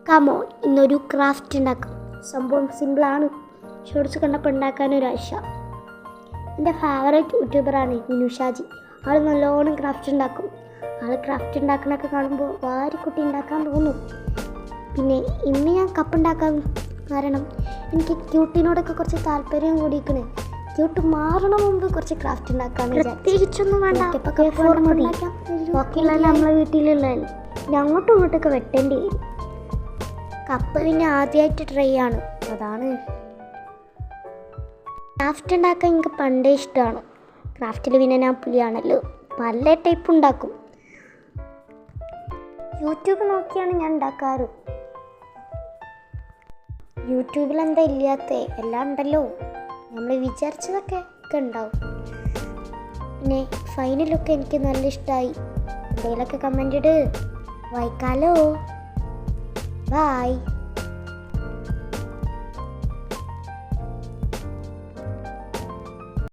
Come on, ഇന്നൊരു craft ഉണ്ടാക്കാം. സംഭവം സിമ്പിളാണ്. ഷോർട്സ് കണ്ടപ്പോൾ ഉണ്ടാക്കാനൊരു ആശ. എൻ്റെ ഫേവറേറ്റ് യൂട്യൂബറാണ് മിനുഷാജി. ആൾ നല്ലോണം ക്രാഫ്റ്റ് ഉണ്ടാക്കും. ആൾ ക്രാഫ്റ്റ് ഉണ്ടാക്കണൊക്കെ കാണുമ്പോൾ വാരിക്കുട്ടി ഉണ്ടാക്കാൻ തോന്നും. പിന്നെ ഇന്ന് ഞാൻ കപ്പ് ഉണ്ടാക്കാൻ കാരണം എനിക്ക് ക്യൂട്ടിനോടൊക്കെ കുറച്ച് താല്പര്യം കൂടിയിരിക്കണേ. ക്യൂട്ട് മാറണ മുമ്പ് കുറച്ച് ക്രാഫ്റ്റ് ഉണ്ടാക്കാൻ പ്രത്യേകിച്ചൊന്നും വേണ്ട. ബാക്കിയുള്ള നമ്മളെ വീട്ടിലുള്ളതല്ലേ, പിന്നെ അങ്ങോട്ടും ഇങ്ങോട്ടൊക്കെ വെട്ടേണ്ടി വരും. കപ്പ് പിന്നെ ആദ്യമായിട്ട് ട്രൈ ആണ്, അതാണ്. ക്രാഫ്റ്റ് ഉണ്ടാക്കാൻ എനിക്ക് പണ്ടേ ഇഷ്ടമാണ്. ക്രാഫ്റ്റിൽ പിന്നെ ഞാൻ പുലിയാണല്ലോ, പല ടൈപ്പ് ഉണ്ടാക്കും. യൂട്യൂബ് നോക്കിയാണ് ഞാൻ ഉണ്ടാക്കാറ്. യൂട്യൂബിൽ എന്താ ഇല്ലാത്ത, എല്ലാം ഉണ്ടല്ലോ. നമ്മൾ വിചാരിച്ചതൊക്കെ ഉണ്ടാവും. പിന്നെ ഫൈനലൊക്കെ എനിക്ക് നല്ല ഇഷ്ടമായി. എന്തെങ്കിലുമൊക്കെ കമൻ്റ് ഇട്, വായിക്കാലോ. ബൈ.